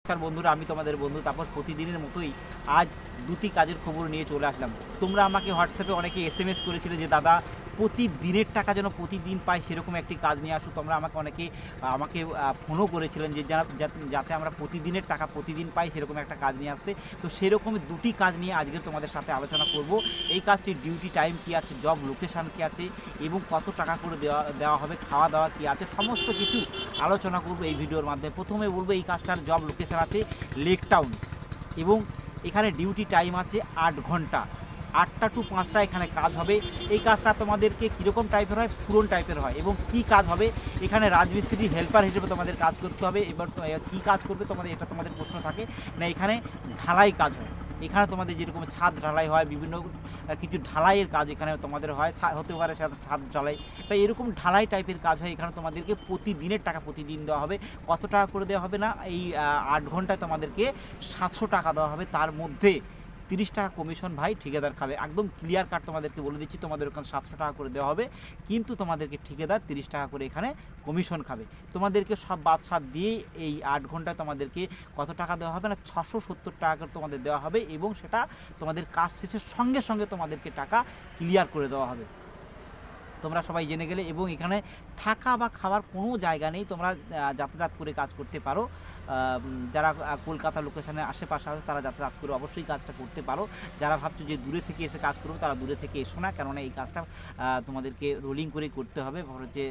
নমস্কার বন্ধুরা, আমি তোমাদের বন্ধু তাপস। প্রতিদিনের মতোই আজ দুটি কাজের খবর নিয়ে চলে আসলাম। তোমরা আমাকে হোয়াটসঅ্যাপে অনেকে এসএমএস করেছিলে যে দাদা প্রতিদিনের টাকা যেন প্রতিদিন পাই, সেরকম একটি কাজ নিয়ে আসো। তোমরা আমাকে ফোনও করেছিলেন যে যাতে আমরা প্রতিদিনের টাকা প্রতিদিন পাই সেরকম একটা কাজ নিয়ে আসতে। তো সেরকম দুটি কাজ নিয়ে আজকে তোমাদের সাথে আলোচনা করব। এই কাজটির ডিউটি টাইম কী আছে, জব লোকেশান কী আছে এবং কত টাকা করে দেওয়া হবে, খাওয়া দাওয়া কী আছে, সমস্ত কিছু আলোচনা করব এই ভিডিওর মাধ্যমে। প্রথমে বলবো এই কাজটার জব লোকেশান আছে লেক টাউন এবং এখানে ডিউটি টাইম আছে 8 ঘন্টা, 8টা টু 5টা এখানে কাজ হবে। এই কাজটা তোমাদেরকে কীরকম টাইপের হয়, পুরন টাইপের হয়। এবং কি কাজ হবে, এখানে রাজমিস্ত্রি হেল্পার হিসেবে তোমাদের কাজ করতে হবে। এবার কী কাজ করবে তোমাদের প্রশ্ন থাকে না, এখানে ঢালাই কাজ হয়। এখানে তোমাদের যেরকম ছাদ ঢালাই হয়, বিভিন্ন কিছু ঢালাইয়ের কাজ এখানে তোমাদের হয়, হতে পারে ছাদ ঢালাই বা এরকম ঢালাই টাইপের কাজ হয়। এখানে তোমাদেরকে প্রতিদিনের টাকা প্রতিদিন দেওয়া হবে। কত টাকা করে দেওয়া হবে না, এই 8 ঘন্টায় তোমাদেরকে 700 টাকা দেওয়া হবে। তার মধ্যে 30 টাকা কমিশন ভাই ঠিকাদার খাবে। একদম ক্লিয়ার কাট তোমাদেরকে বলে দিচ্ছি, তোমাদের ওখানে 700 টাকা করে দেওয়া হবে, কিন্তু তোমাদেরকে ঠিকাদার 30 টাকা করে এখানে কমিশন খাবে। তোমাদেরকে সব বাদ সাত দিয়ে এই 8 ঘন্টায় তোমাদেরকে কত টাকা দেওয়া হবে না, 670 টাকা করে তোমাদের দেওয়া হবে এবং সেটা তোমাদের কাজ শেষের সঙ্গে সঙ্গে তোমাদেরকে টাকা ক্লিয়ার করে দেওয়া হবে। তোমরা সবাই জেনে গেলে। এবং এখানে থাকা বা খাওয়ার কোনো জায়গা নেই, তোমরা যাতায়াত করে কাজ করতে পারো। যারা কলকাতা লোকেশনের আশেপাশে আছে তারা যাতায়াত করে অবশ্যই কাজটা করতে পারো। যারা ভাবছো যে দূরে থেকে এসে কাজ করবো তারা দূরে থেকে এসো না, কেননা এই কাজটা তোমাদেরকে রোলিং করেই করতে হবে। হচ্ছে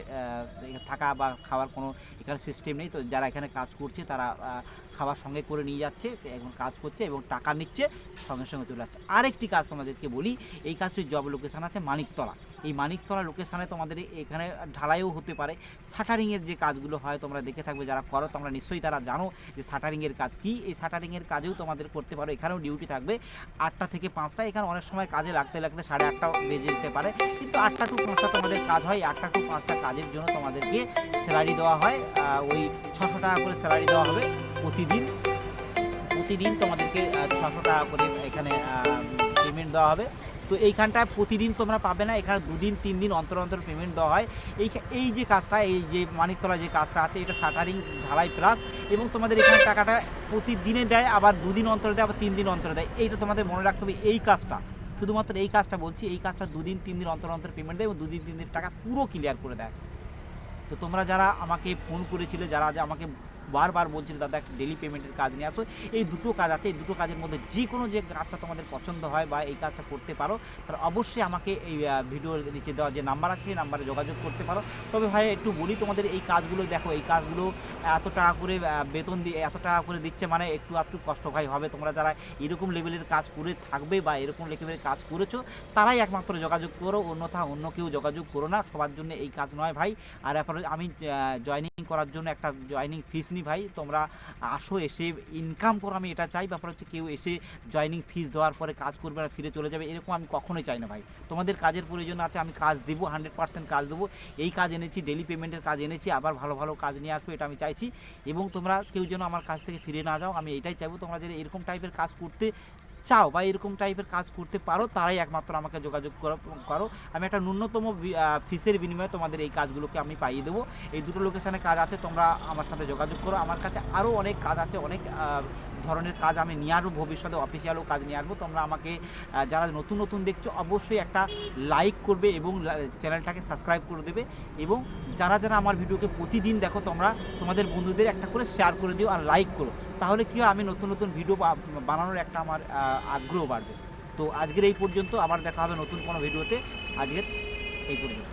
থাকা বা খাওয়ার কোনো এখানে সিস্টেম নেই। তো যারা এখানে কাজ করছে তারা খাবার সঙ্গে করে নিয়ে যাচ্ছে, এখন কাজ করছে এবং টাকা নিচ্ছে, সঙ্গে সঙ্গে চলে যাচ্ছে। আরেকটি কাজ তোমাদেরকে বলি, এই কাজটির জব লোকেশান আছে মানিকতলা। এই মানিকতলা লোকেশানে তোমাদের এখানে ঢালাইও হতে পারে। শাটারিংয়ের যে কাজগুলো হয় তোমরা দেখে থাকবে, যারা করো তোমরা নিশ্চয়ই তারা জানো যে শাটারিংয়ের কাজ কী। এই শাটারিংয়ের কাজেও তোমাদের করতে পারো। এখানেও ডিউটি থাকবে 8টা থেকে 5টা। এখানে অনেক সময় কাজে লাগতে 8:30 বেজে যেতে পারে, কিন্তু 8টা টু 5টা তোমাদের কাজ হয়। 8টা টু 5টা কাজের জন্য তোমাদেরকে স্যালারি দেওয়া হয়, ওই 600 টাকা করে স্যালারি দেওয়া হবে প্রতিদিন তোমাদেরকে 600 টাকা করে এখানে পেমেন্ট দেওয়া হবে। তো এইখানটায় প্রতিদিন তোমরা পাবে না, এখানে 2 দিন 3 দিন অন্তর অন্তর পেমেন্ট দেওয়া হয়। এই যে কাজটা, এই যে মানিকতলা যে কাজটা আছে, এটা শাটারিং ঢালাই প্লাস, এবং তোমাদের এখানে টাকাটা প্রতিদিনে দেয়, আবার 2 দিন অন্তর দেয়, আবার 3 দিন অন্তর দেয়। এইটা তোমাদের মনে রাখতে হবে। এই কাজটা শুধুমাত্র এই কাজটা বলছি, এই কাজটা 2 দিন 3 দিন অন্তর অন্তর পেমেন্ট দেয় এবং 2 দিন 3 দিন টাকা পুরো ক্লিয়ার করে দেয়। তো তোমরা যারা আমাকে ফোন করেছিলে, যারা আমাকে বারবার বলছিল দাদা একটা ডেলি পেমেন্টের কাজ নিয়ে আসো, এই দুটো কাজ আছে। এই দুটো কাজের মধ্যে যে কোনো যে কাজটা তোমাদের পছন্দ হয় বা এই কাজটা করতে পারো, তারা অবশ্যই আমাকে এই ভিডিওর নিচে দেওয়া যে নাম্বার আছে সেই নাম্বারে যোগাযোগ করতে পারো। তবে ভাই একটু বলি, তোমাদের এই কাজগুলো দেখো, এই কাজগুলো এত টাকা করে বেতন দিয়ে এত টাকা করে দিচ্ছে, মানে একটু কষ্ট ভাই হবে। তোমরা যারা এরকম লেভেলের কাজ করে থাকবে বা এরকম লেভেলের কাজ করেছো তারাই একমাত্র যোগাযোগ করো, অন্যথা অন্য কেউ যোগাযোগ করো না। সবার জন্য এই কাজ নয় ভাই। আর এরপরে আমি জয়েনিং করার জন্য একটা জয়েনিং ফিস নিই ভাই। তোমরা আসো, এসে ইনকাম করো, আমি এটা চাই। ব্যাপার হচ্ছে কেউ এসে জয়েনিং ফিস দেওয়ার পরে কাজ করবে আর ফিরে চলে যাবে, এরকম আমি কখনোই চাই না ভাই। তোমাদের কাজের প্রয়োজন আছে, আমি কাজ দেবো, 100% কাজ দেবো। এই কাজ এনেছি, ডেলি পেমেন্টের কাজ এনেছি, আবার ভালো ভালো কাজ নিয়ে আসবো, এটা আমি চাইছি। এবং তোমরা কেউ যেন আমার কাছ থেকে ফিরে না যাও, আমি এটাই চাইবো। তোমরা যদি এরকম টাইপের কাজ করতে চাও বা এরকম টাইপের কাজ করতে পারো, তারাই একমাত্র আমাকে যোগাযোগ করো। আমি একটা ন্যূনতম ফিসের বিনিময়ে তোমাদের এই কাজগুলোকে আমি পাইয়ে দেবো। এই দুটো লোকেশানে কাজ আছে, তোমরা আমার সাথে যোগাযোগ করো। আমার কাছে আরও অনেক কাজ আছে, অনেক ধরনের কাজ আমি নিয়ে আসবো, ভবিষ্যতে অফিসিয়ালও কাজ নিয়ে আসবো। তোমরা আমাকে যারা নতুন দেখছো অবশ্যই একটা লাইক করবে এবং চ্যানেলটাকে সাবস্ক্রাইব করে দেবে। এবং যারা আমার ভিডিওকে প্রতিদিন দেখো, তোমরা তোমাদের বন্ধুদের একটা করে শেয়ার করে দিও আর লাইক করো। তাহলে কী হয়, আমি নতুন ভিডিও বানানোর একটা আমার আগ্রহ বাড়বে। তো আজকের এই পর্যন্ত, আবার দেখা হবে নতুন কোনো ভিডিওতে। আজকের এই পর্যন্ত।